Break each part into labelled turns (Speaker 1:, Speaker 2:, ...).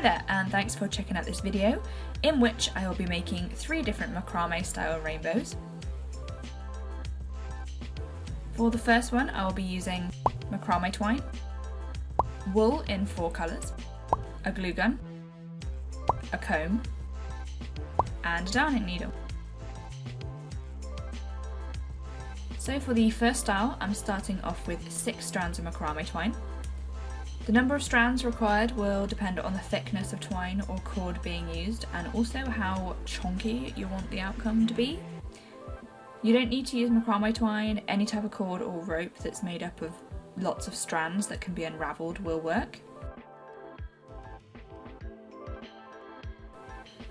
Speaker 1: Hi there, and thanks for checking out this video in which I will be making 3 different macrame style rainbows. For the first one I will be using macrame twine, wool in 4 colours, a glue gun, a comb and a darning needle. So for the first style I'm starting off with 6 strands of macrame twine. The number of strands required will depend on the thickness of twine or cord being used and also how chonky you want the outcome to be. You don't need to use macrame twine, any type of cord or rope that's made up of lots of strands that can be unravelled will work.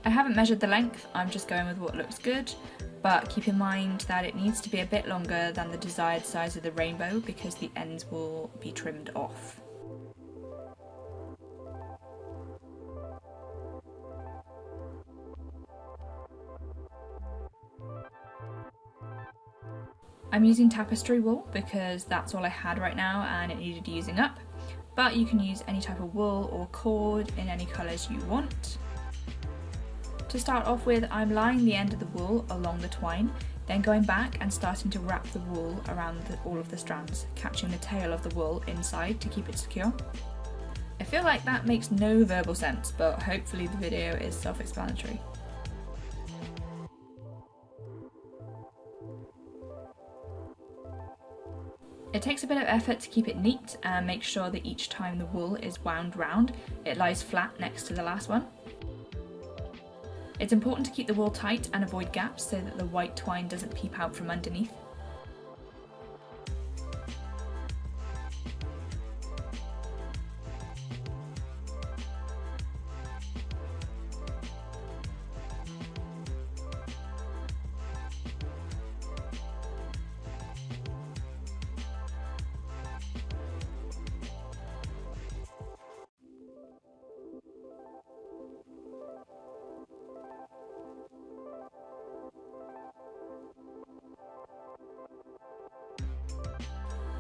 Speaker 1: I haven't measured the length, I'm just going with what looks good, but keep in mind that it needs to be a bit longer than the desired size of the rainbow because the ends will be trimmed off. I'm using tapestry wool because that's all I had right now and it needed using up, but you can use any type of wool or cord in any colours you want. To start off with, I'm lying the end of the wool along the twine, then going back and starting to wrap the wool around all of the strands, catching the tail of the wool inside to keep it secure. I feel like that makes no verbal sense, but hopefully the video is self-explanatory. It takes a bit of effort to keep it neat and make sure that each time the wool is wound round, it lies flat next to the last one. It's important to keep the wool tight and avoid gaps so that the white twine doesn't peep out from underneath.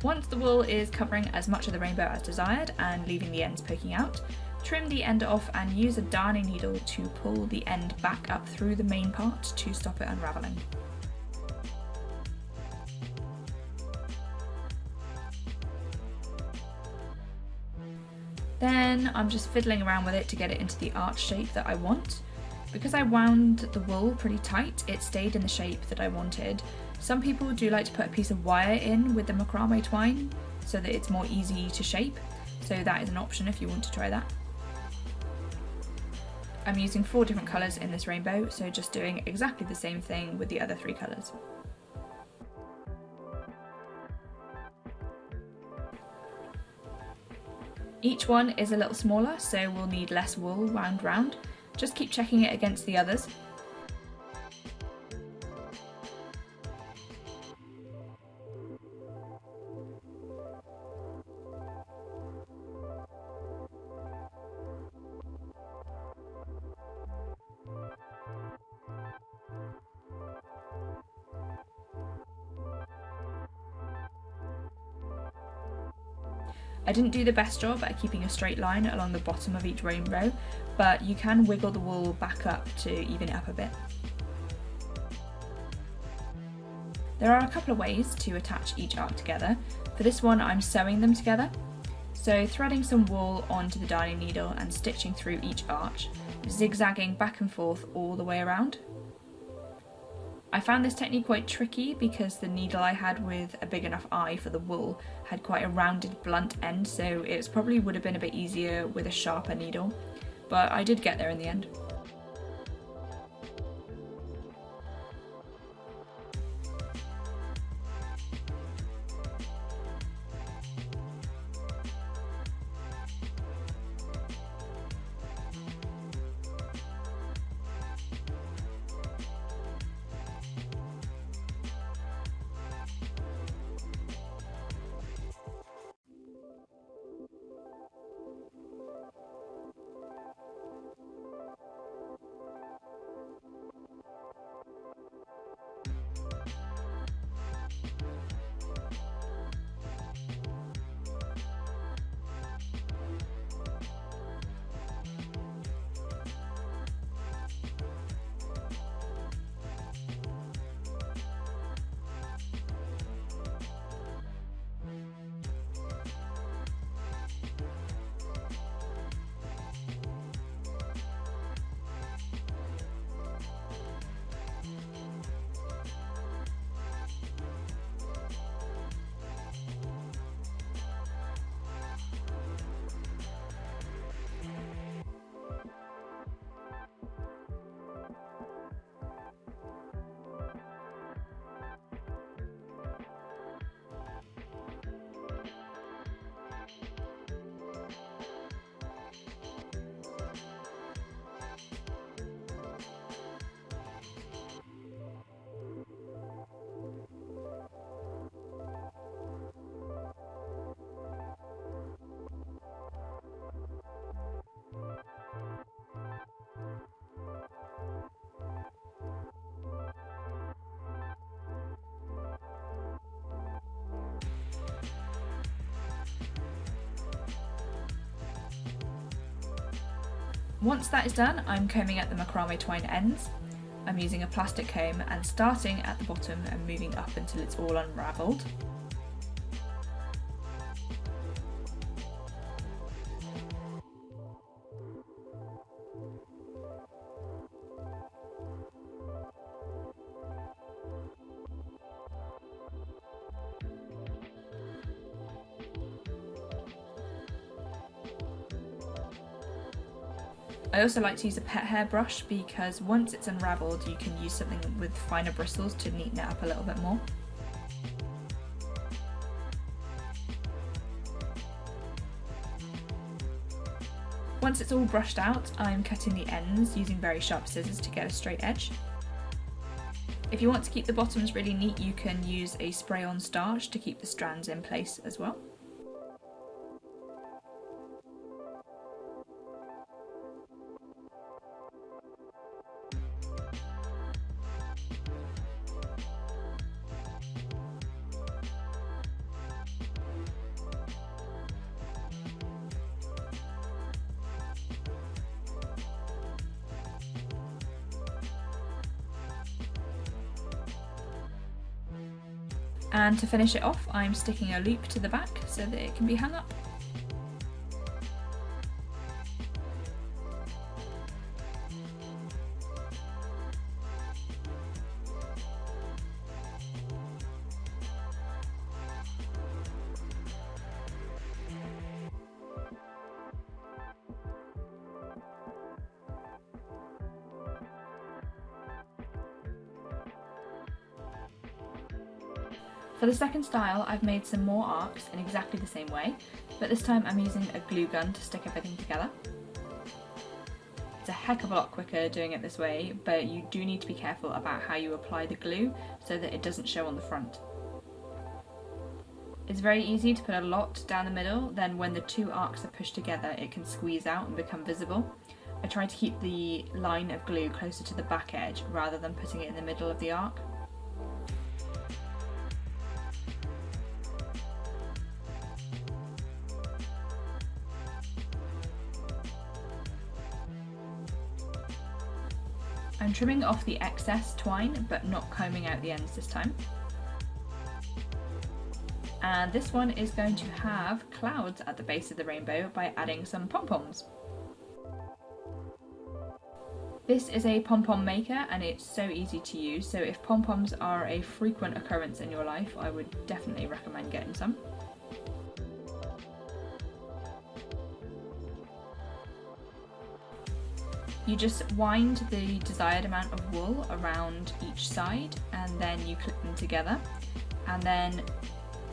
Speaker 1: Once the wool is covering as much of the rainbow as desired and leaving the ends poking out, trim the end off and use a darning needle to pull the end back up through the main part to stop it unravelling. Then I'm just fiddling around with it to get it into the arch shape that I want. Because I wound the wool pretty tight, it stayed in the shape that I wanted. Some people do like to put a piece of wire in with the macrame twine so that it's more easy to shape, so that is an option if you want to try that. I'm using 4 different colours in this rainbow, so just doing exactly the same thing with the other 3 colours. Each one is a little smaller, so we'll need less wool wound round. Just keep checking it against the others. I didn't do the best job at keeping a straight line along the bottom of each rainbow, but you can wiggle the wool back up to even it up a bit. There are a couple of ways to attach each arc together. For this one I'm sewing them together, so threading some wool onto the darning needle and stitching through each arch, zigzagging back and forth all the way around. I found this technique quite tricky because the needle I had with a big enough eye for the wool had quite a rounded blunt end, so it probably would have been a bit easier with a sharper needle, but I did get there in the end. Once that is done, I'm combing at the macrame twine ends. I'm using a plastic comb and starting at the bottom and moving up until it's all unravelled. I also like to use a pet hair brush because once it's unravelled you can use something with finer bristles to neaten it up a little bit more. Once it's all brushed out, I'm cutting the ends using very sharp scissors to get a straight edge. If you want to keep the bottoms really neat, you can use a spray-on starch to keep the strands in place as well. And to finish it off, I'm sticking a loop to the back so that it can be hung up. For the second style, I've made some more arcs in exactly the same way, but this time I'm using a glue gun to stick everything together. It's a heck of a lot quicker doing it this way, but you do need to be careful about how you apply the glue so that it doesn't show on the front. It's very easy to put a lot down the middle, then when the two arcs are pushed together it can squeeze out and become visible. I try to keep the line of glue closer to the back edge rather than putting it in the middle of the arc. I'm trimming off the excess twine, but not combing out the ends this time. And this one is going to have clouds at the base of the rainbow by adding some pom-poms. This is a pom-pom maker and it's so easy to use, so if pom-poms are a frequent occurrence in your life, I would definitely recommend getting some. You just wind the desired amount of wool around each side and then you clip them together and then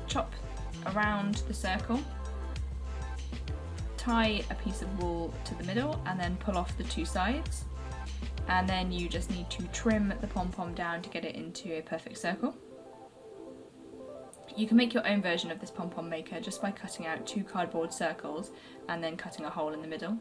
Speaker 1: chop around the circle, tie a piece of wool to the middle and then pull off the two sides, and then you just need to trim the pom-pom down to get it into a perfect circle. You can make your own version of this pom-pom maker just by cutting out two cardboard circles and then cutting a hole in the middle.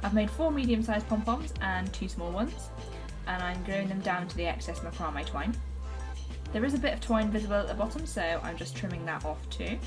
Speaker 1: I've made 4 medium-sized pom-poms and 2 small ones, and I'm gluing them down to the excess macrame twine. There is a bit of twine visible at the bottom, so I'm just trimming that off too.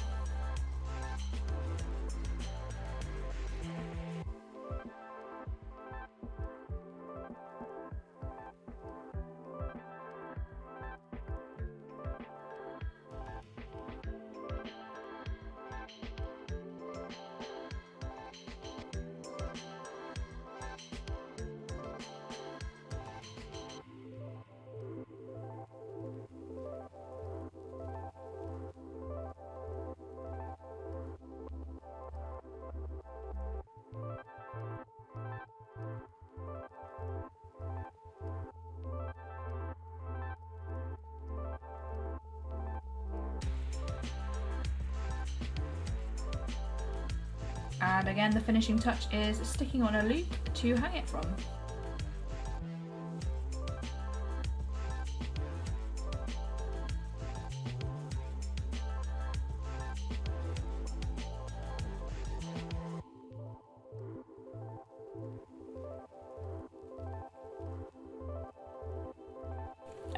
Speaker 1: And again, the finishing touch is sticking on a loop to hang it from.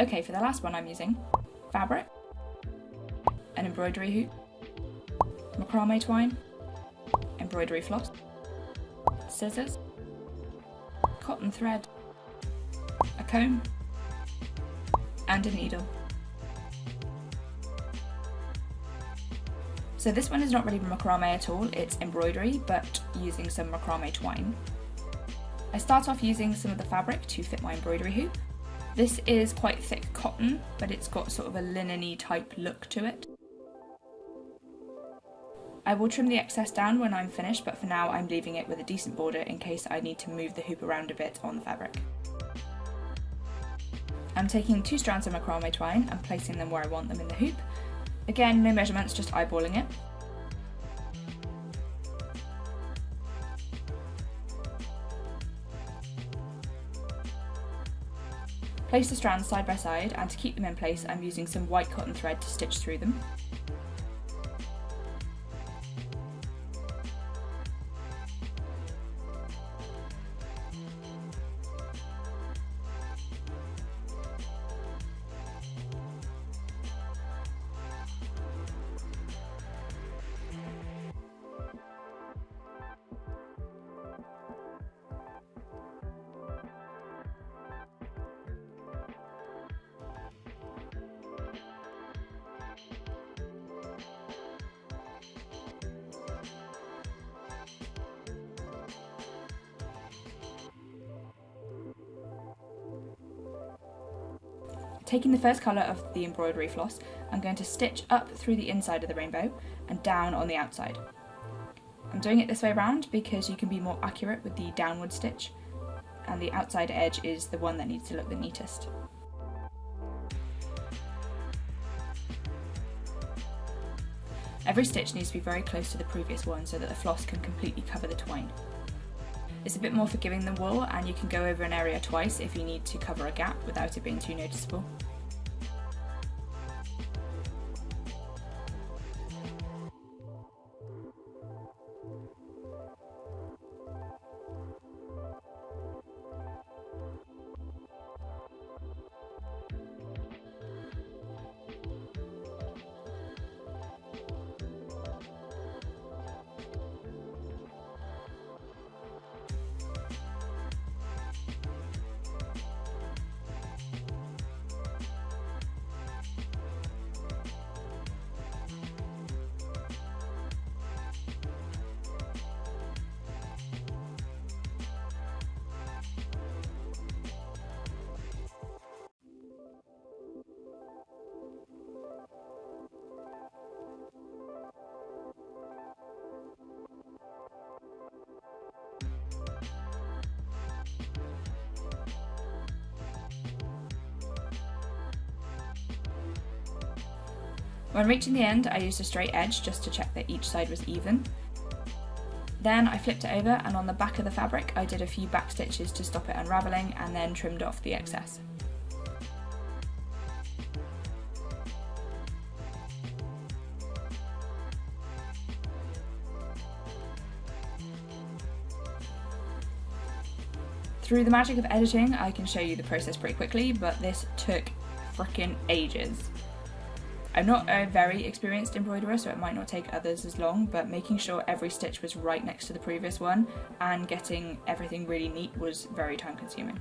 Speaker 1: Okay, for the last one I'm using fabric, an embroidery hoop, macrame twine, embroidery floss, scissors, cotton thread, a comb, and a needle. So this one is not really macrame at all, it's embroidery, but using some macrame twine. I start off using some of the fabric to fit my embroidery hoop. This is quite thick cotton, but it's got sort of a linen-y type look to it. I will trim the excess down when I'm finished, but for now I'm leaving it with a decent border in case I need to move the hoop around a bit on the fabric. I'm taking 2 strands of macrame twine and placing them where I want them in the hoop. Again, no measurements, just eyeballing it. Place the strands side by side, and to keep them in place I'm using some white cotton thread to stitch through them. Taking the first colour of the embroidery floss, I'm going to stitch up through the inside of the rainbow and down on the outside. I'm doing it this way around because you can be more accurate with the downward stitch, and the outside edge is the one that needs to look the neatest. Every stitch needs to be very close to the previous one so that the floss can completely cover the twine. It's a bit more forgiving than wool, and you can go over an area twice if you need to cover a gap without it being too noticeable. When reaching the end, I used a straight edge just to check that each side was even. Then I flipped it over, and on the back of the fabric I did a few back stitches to stop it unravelling, and then trimmed off the excess. Through the magic of editing, I can show you the process pretty quickly, but this took frickin' ages. I'm not a very experienced embroiderer, so it might not take others as long, but making sure every stitch was right next to the previous one and getting everything really neat was very time consuming.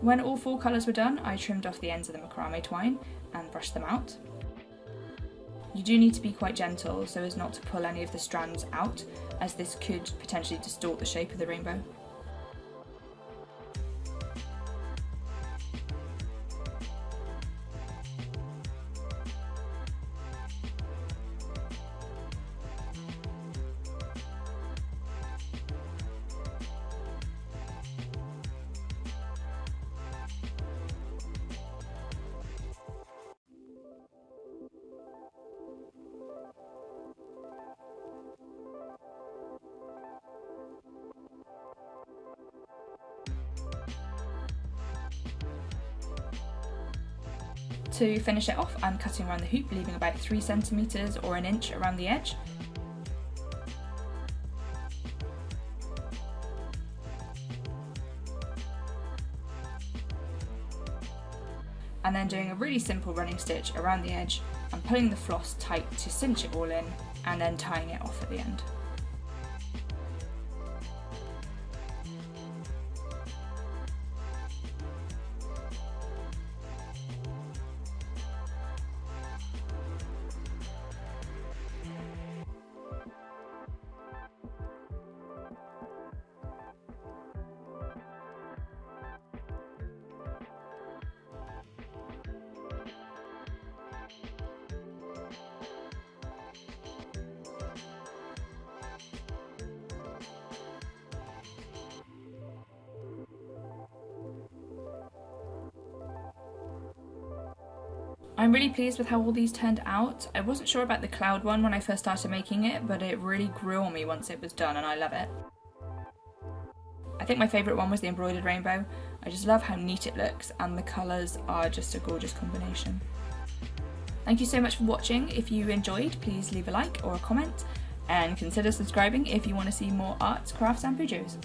Speaker 1: When all 4 colours were done, I trimmed off the ends of the macrame twine and brushed them out. You do need to be quite gentle so as not to pull any of the strands out, as this could potentially distort the shape of the rainbow. To finish it off, I'm cutting around the hoop, leaving about 3 centimeters or an inch around the edge. And then doing a really simple running stitch around the edge and pulling the floss tight to cinch it all in, and then tying it off at the end. I'm really pleased with how all these turned out. I wasn't sure about the cloud one when I first started making it, but it really grew on me once it was done and I love it. I think my favourite one was the embroidered rainbow. I just love how neat it looks and the colours are just a gorgeous combination. Thank you so much for watching. If you enjoyed, please leave a like or a comment and consider subscribing if you want to see more arts, crafts and pujos.